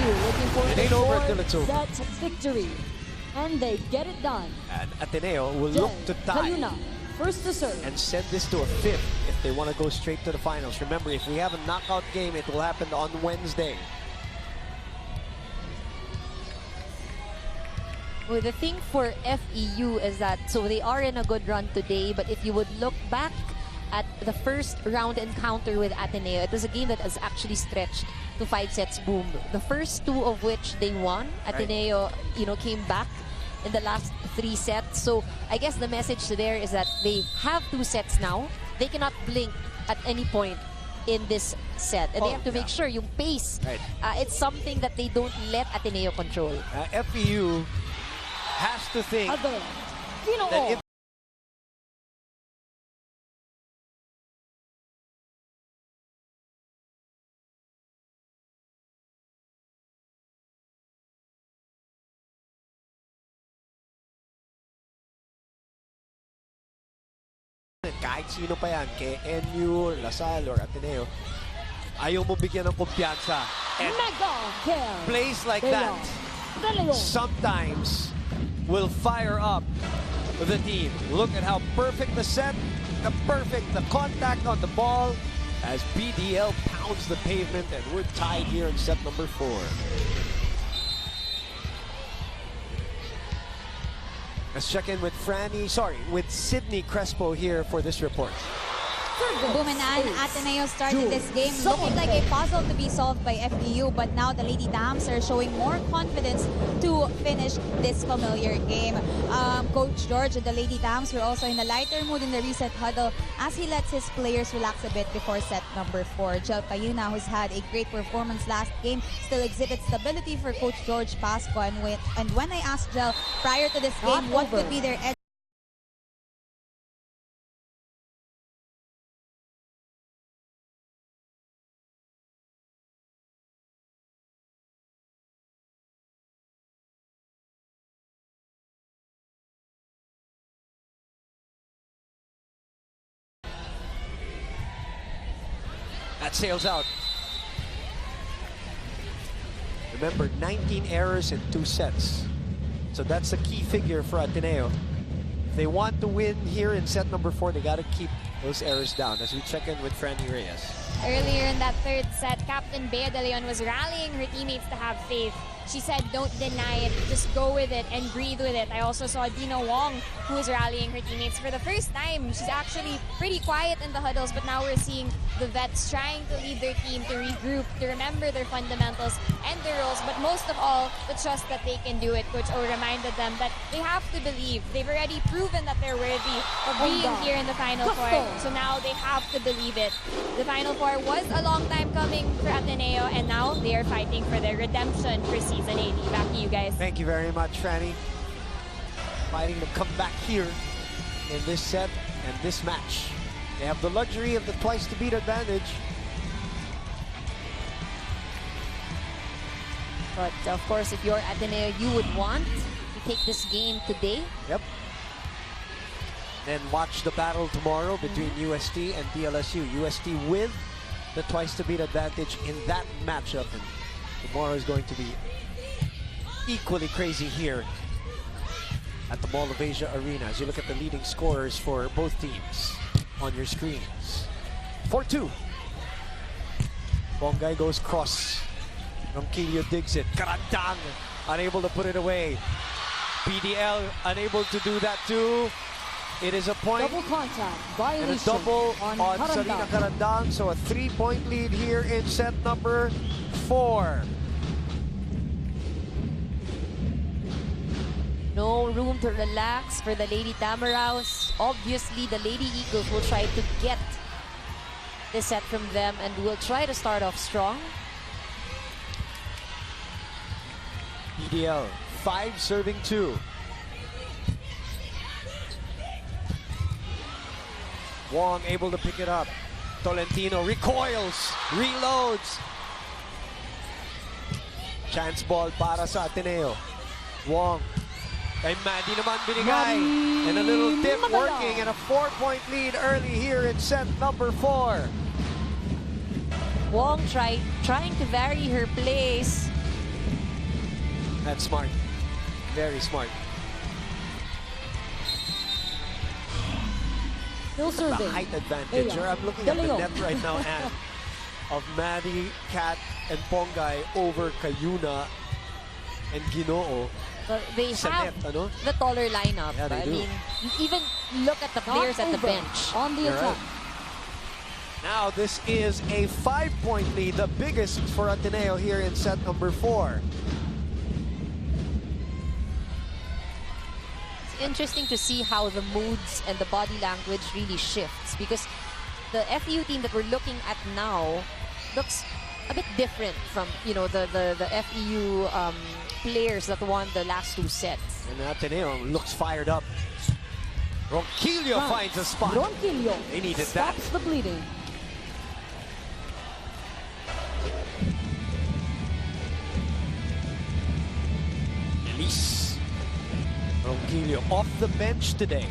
FEU looking for It a ain't over till it's over. four-set victory. And they get it done. And Ateneo will look to tie Cayuna, first to serve. and send this to a fifth if they want to go straight to the finals. Remember, if we have a knockout game, it will happen on Wednesday. Well, the thing for FEU is that, so they are in a good run today, but if you would look back at the first round encounter with Ateneo, it was a game that has actually stretched to 5 sets boom. The first 2 of which they won. Ateneo, came back in the last 3 sets. So I guess the message there is that they have 2 sets now. They cannot blink at any point in this set. And they have to make sure yung pace, it's something that they don't let Ateneo control. FEU has to think that if kahit sino pa yan, kay ADMU, LaSalle, or Ateneo, ayaw mo bigyan ng kumpiyansa. And plays like that sometimes will fire up the team. Look at how perfect the set, the contact on the ball as BDL pounds the pavement, and we're tied here in set number 4. Let's check in with with Sydney Crespo here for this report. Bumanan, Ateneo started this game looking like a puzzle to be solved by FEU, but now the Lady Dams are showing more confidence to finish this familiar game. Coach George and the Lady Dams were also in a lighter mood in the reset huddle as he lets his players relax a bit before set number 4. Jel Cayuna, who's had a great performance last game, still exhibits stability for Coach George Pasco. And when I asked Jel prior to this game what could be their edge, that sails out. Remember, 19 errors in 2 sets. So that's the key figure for Ateneo. If they want to win here in set number 4, they got to keep those errors down as we check in with Franny Reyes. Earlier in that 3rd set, Captain Bea De Leon was rallying her teammates to have faith. She said, don't deny it, just go with it and breathe with it. I also saw Dina Wong, who was rallying her teammates for the first time. She's actually pretty quiet in the huddles, but now we're seeing the vets trying to lead their team to regroup, to remember their fundamentals and their roles, but most of all, the trust that they can do it. Coach O reminded them that they have to believe. They've already proven that they're worthy of being here in the Final Four, so now they have to believe it. The Final Four was a long time coming for Ateneo, and now they are fighting for their redemption for Season 80. Back to you guys. Thank you very much, Franny. Fighting to come back here in this set and this match. They have the luxury of the twice-to-beat advantage. But of course, if you're Ateneo, you would want to take this game today. Yep. Then watch the battle tomorrow between UST and DLSU. UST with the twice-to-beat advantage in that matchup. And tomorrow is going to be equally crazy here at the Mall of Asia Arena as you look at the leading scorers for both teams on your screens. 4-2. Bongay goes cross. Ronquillo digs it. Karandang unable to put it away. BDL unable to do that too. It is a point. Double contact violation and a double on Sarina Karandang. So a 3-point lead here in set number 4. No room to relax for the Lady Tamaraos. Obviously, the Lady Eagles will try to get the set from them and will try to start off strong. BDL, 5 serving 2. Wong able to pick it up. Tolentino recoils, reloads. Chance ball para sa Ateneo. Wong. Kay Mandy naman binigay. And a little dip working and a 4-point lead early here in set number 4. Wong trying to vary her plays. That's smart. Very smart. Still The serving. height advantage. Ayan. I'm looking at the Galingon. net right now, Anne, of Maddie, Kat, and Pongay over Kayuna and Ginoo. But they Sa have net, ano? the taller lineup. Yeah, they I do. mean, even look at the players at the Over bench. On the You're attack. right. Now this is a 5-point lead, the biggest for Ateneo here in set number 4. It's interesting to see how the moods and the body language really shifts, because the FEU team that we're looking at now looks a bit different from, you know, the FEU players that won the last 2 sets. And Ateneo looks fired up. Ronquillo finds a spot. Ronquillo They needed that. stops the bleeding. Elise Ronquillo off the bench today.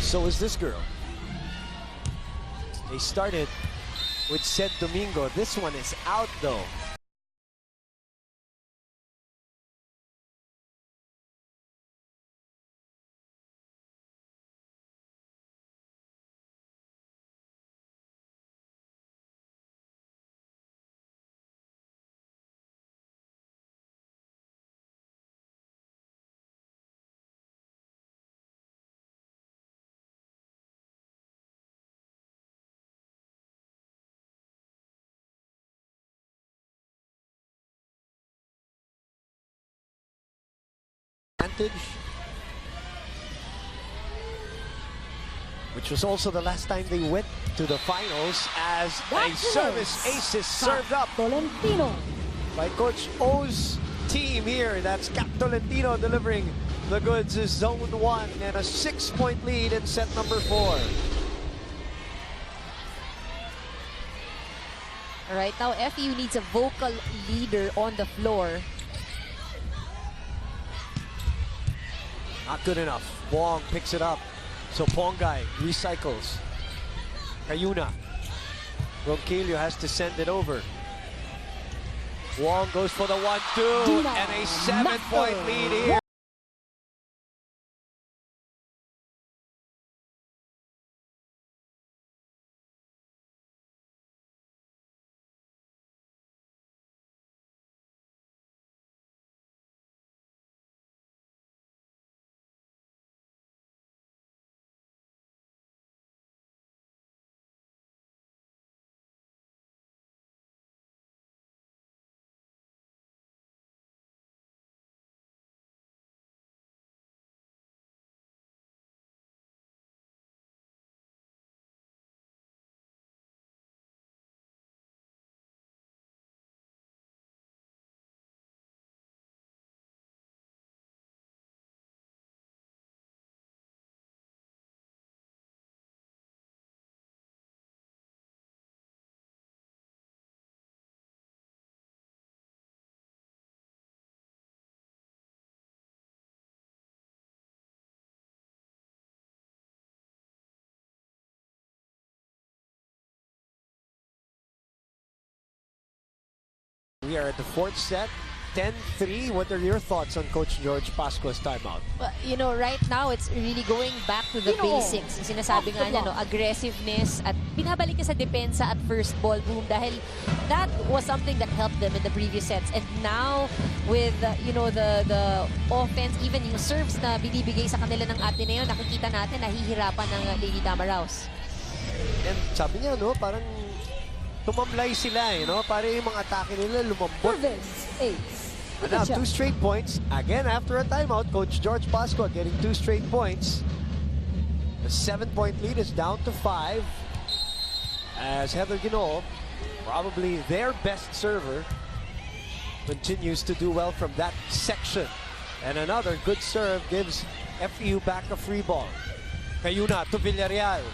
So is this girl. They started with Sed Domingo. This one is out though. Which was also the last time they went to the finals, as a That service is ace is served up Tolentino. by Coach O's team here. That's Cap Tolentino delivering the goods. Is zone 1 and a 6-point lead in set number 4. All right, now FEU needs a vocal leader on the floor. Not good enough. Wong picks it up. So Pongay recycles. Kayuna. Ronquillo has to send it over. Wong goes for the 1-2 Dina and a 7-point Master. lead here. We are at the 4th set, 10-3. What are your thoughts on Coach George Pascua's timeout? Well, you know, right now, it's really going back to the Ginoo. basics. Yung sinasabi nga niya, no, aggressiveness at binabalik niya sa depensa at first ball boom, dahil that was something that helped them in the previous sets. And now, with, you know, the offense, even yung serves na binibigay sa kanila ng Ateneo, nakikita natin, nahihirapan ng Lady Tamaraos. And sabi niya, no, parang tumamlay sila, no? Para yung mga atake nila lumambot. Service ace. And now 2 straight points. Again, after a timeout, Coach George Pascua getting 2 straight points. The 7-point lead is down to 5. As Heather Ginoo, probably their best server, continues to do well from that section. And another good serve gives FEU back a free ball. Kayuna to Villarreal.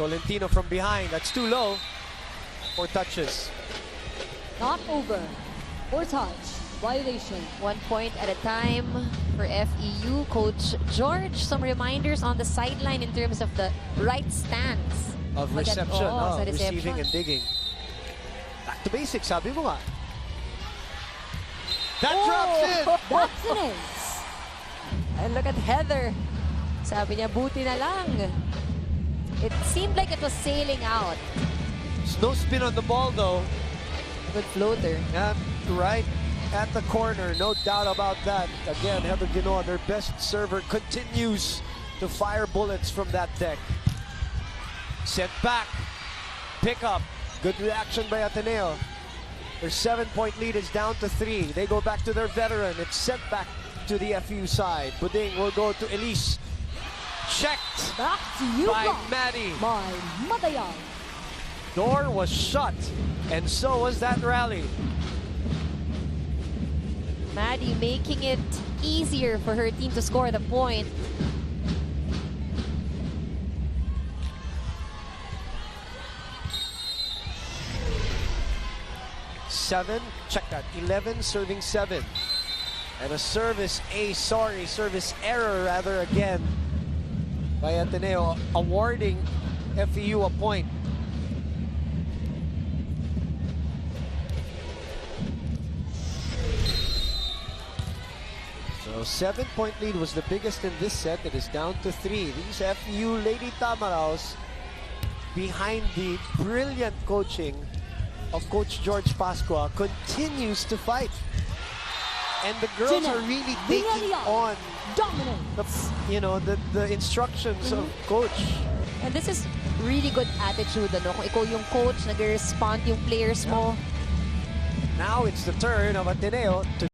Tolentino from behind. That's too low. 4 touches. Not over. Or touch. Violation. 1 point at a time for FEU. Coach George, some reminders on the sideline in terms of the right stance. Of reception. Sa Receiving and digging. back to basics, sabi mo nga. That drops in! That's an ace. And look at Heather. Sabi niya, buti na lang. It seemed like it was sailing out. There's no spin on the ball, though. Good floater. Yeah, right at the corner, no doubt about that. Again, Heather Ginoa, their best server, continues to fire bullets from that deck. Sent back, pick up, good reaction by Ateneo. Their 7-point lead is down to 3. They go back to their veteran. It's sent back to the FEU side. Buding will go to Elise. Checked Back to you, by God. Maddie. By Matayang. Door was shut, and so was that rally. Maddie making it easier for her team to score the point. Seven, check that, 11 serving 7. And a service service error rather again by Ateneo, awarding FEU a point. So 7-point lead was the biggest in this set. It is down to 3. These FEU Lady Tamaraos, behind the brilliant coaching of Coach George Pascua, continues to fight. And the girls are really taking on the instructions of Coach. And this is really good attitude, ano? Kung ikaw yung coach, nag-respond yung players mo. Now it's the turn of Ateneo to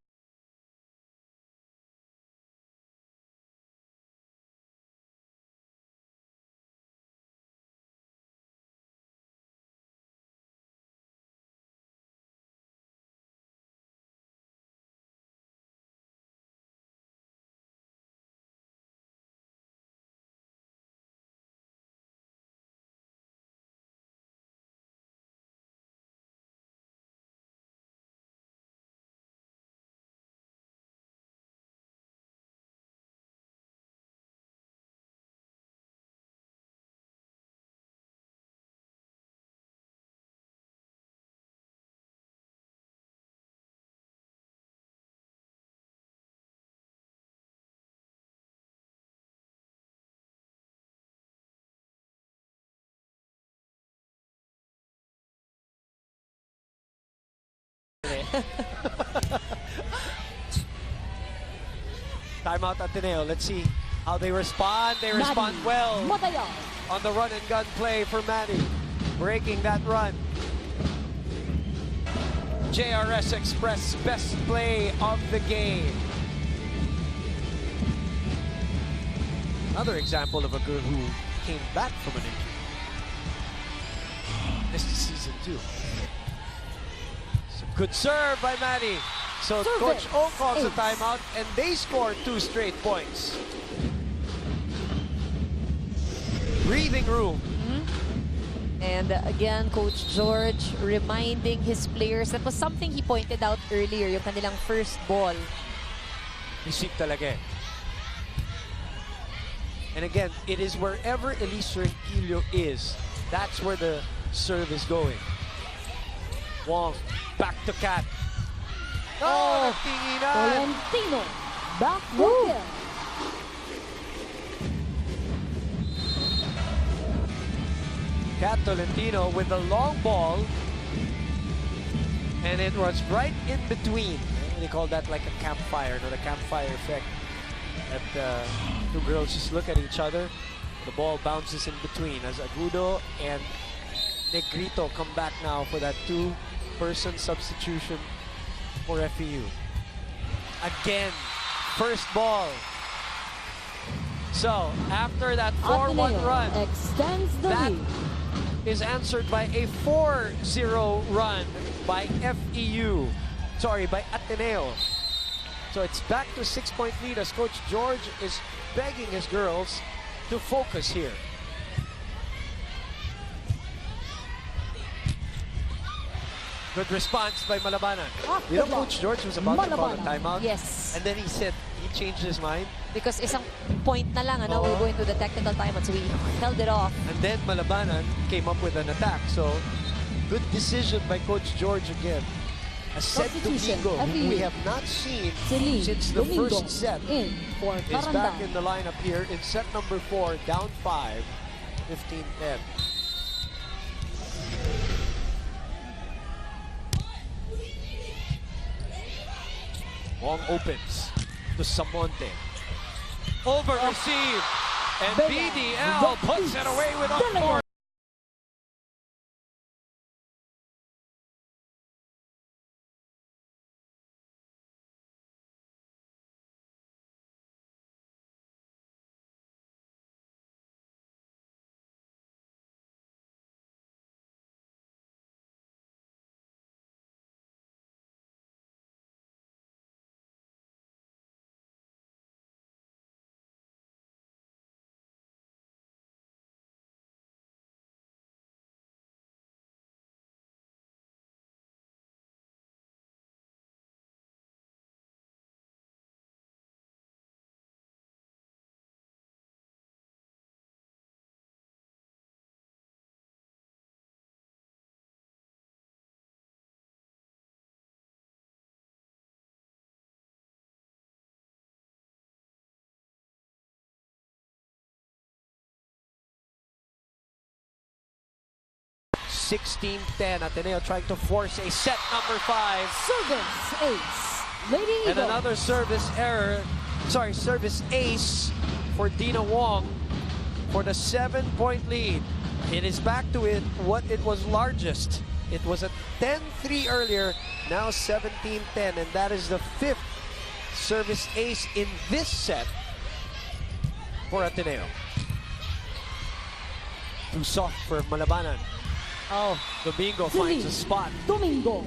timeout Ateneo. Let's see how they respond. They respond well Matayang. on the run and gun play for Maddie, breaking that run. JRS Express best play of the game. Another example of a girl who came back from an injury. Missed season 2. Good serve by Maddie. So Service. Coach O calls a Ace. timeout, and they score 2 straight points. Breathing room. And again, Coach George reminding his players, that was something he pointed out earlier, yung kanilang first ball. Isip talaga eh. And again, it is wherever Elise Renquillo is, that's where the serve is going. Wong, back to Kat. Oh, tinginan! Tolentino. Back to kill. Kat Tolentino with the long ball. And it was right in between. They call that like a campfire, the campfire effect. That two girls just look at each other. The ball bounces in between as Agudo and Negrito come back now for that 2-person substitution for FEU. Again, first ball. So, after that 4-1 Ateneo run, extends the that lead. is answered by a 4-0 run by FEU. Sorry, by Ateneo. So it's back to 6-point lead as Coach George is begging his girls to focus here. Good response by Malabanan. You know, Coach George was about to call a timeout. Yes. And then he said he changed his mind. Because isang point na lang, ano, we'll go into the technical timeout, so we held it off. And then Malabanan came up with an attack. So Good decision by Coach George again. A set Substitution, Domingo, who we FEU. have not seen Celine since the Domingo first set, in for is back Caranda. in the lineup here in set number 4, down 5, 15-10. Wong opens to Samonte. Over receive, and Bella BDL puts it away with a Bella. four. (16-10). Ateneo trying to force a set number 5. Service ace. Lady And Eagle. another service error. Sorry, service ace for Dina Wong for the 7-point lead. It is back to what it was largest. It was a 10-3 earlier, now 17-10, and that is the 5th service ace in this set for Ateneo. Too soft for Malabanan. Oh, Domingo Celine finds a spot. Domingo.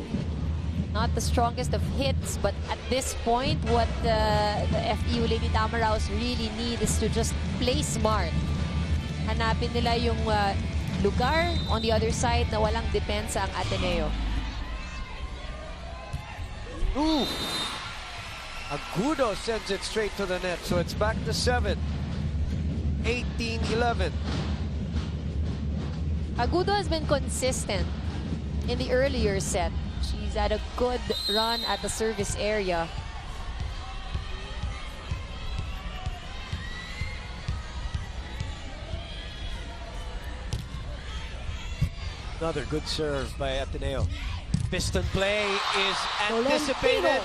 not the strongest of hits, but at this point, what the FEU Lady Tamaraos really need is to just play smart. Hanapin nila yung lugar on the other side na walang depensa ang Ateneo. Ooh. Agudo sends it straight to the net, so it's back to 7. 18-11. Agudo has been consistent in the earlier set. She's had a good run at the service area. Another good serve by Ateneo. Piston play is Tolentino. anticipated.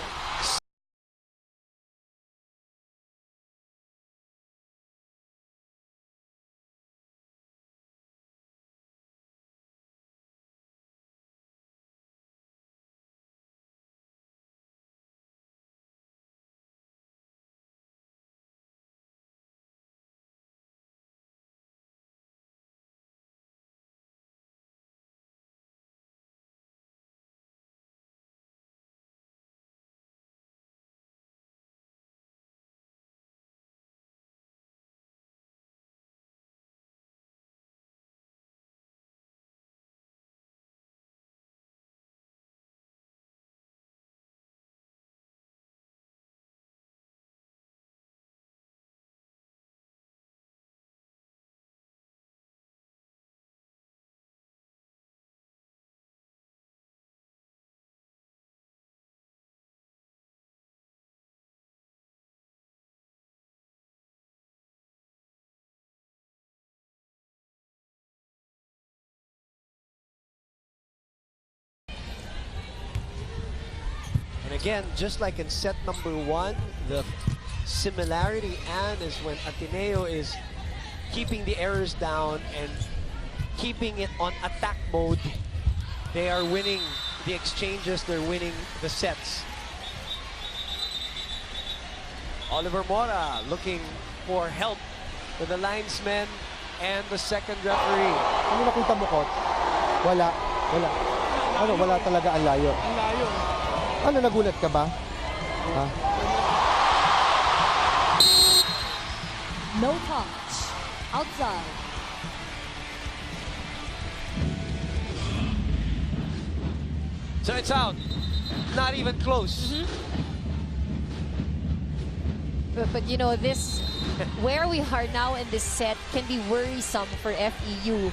And again, just like in set number 1, the similarity is when Ateneo is keeping the errors down and keeping it on attack mode. They are winning the exchanges, they're winning the sets. Oliver Mora looking for help with the linesman and the second referee. Ano nakita mo, Coach? Wala. Ano, wala talaga ang layo. Ano, nagulat ka ba? Ha? No touch. Outside. So it's out. Not even close. But you know, this, where we are now in this set can be worrisome for FEU.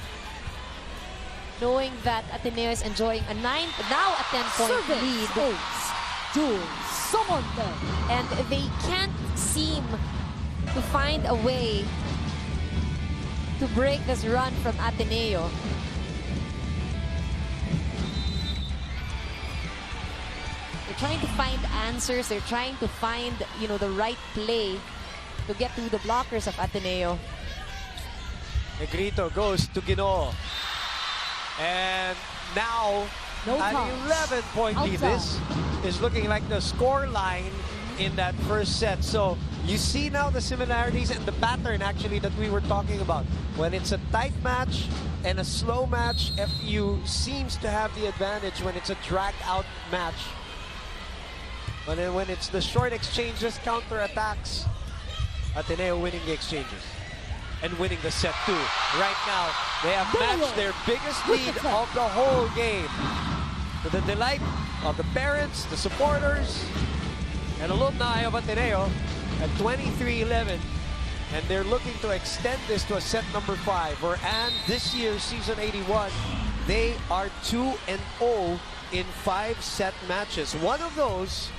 knowing that Ateneo is enjoying a 9, now a 10-point Service lead. ace. Jules Samonte. And they can't seem to find a way to break this run from Ateneo. They're trying to find answers. They're trying to find, the right play to get through the blockers of Ateneo. Negrito goes to Ginoo. And now No an touch. 11-point lead. This is looking like the score line in that first set. So you see now the similarities and the pattern actually that we were talking about. When it's a tight match and a slow match, FEU seems to have the advantage when it's a drag-out match. But then when it's the short exchanges, counter-attacks, Ateneo winning the exchanges and winning the set too. Right now, they have matched their biggest lead of the whole game. To the delight of the parents, the supporters, and alumni of Ateneo at 23-11. And they're looking to extend this to a set number 5. And this year's season 81, they are 2-0 in 5-set matches. One of those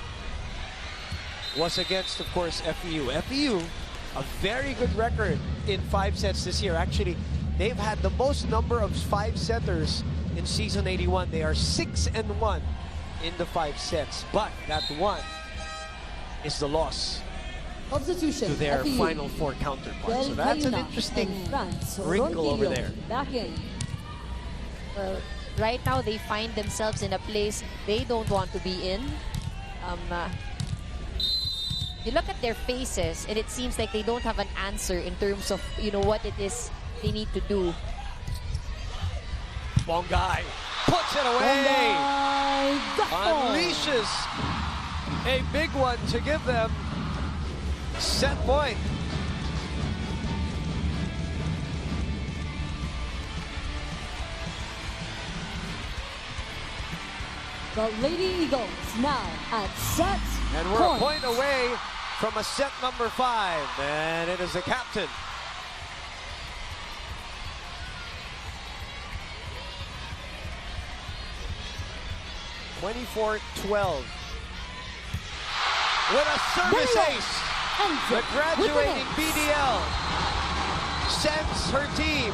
was against, of course, FEU. FEU, a very good record in 5 sets this year. Actually, they've had the most number of 5-setters in season 81. They are 6-1 in the 5 sets. But that one is the loss Substitution. to their FEU. Final 4 counterpart. So that's an interesting wrinkle over there. Back in. Well, right now they find themselves in a place they don't want to be in. You look at their faces and it seems like they don't have an answer in terms of, what it is they need to do. Bongay puts it away. Unleashes a big one to give them set point. The Lady Eagles now at set And we're a point away from a set number 5. And it is the captain. (24-12). With a service ace, the graduating BDL sends her team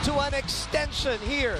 to an extension here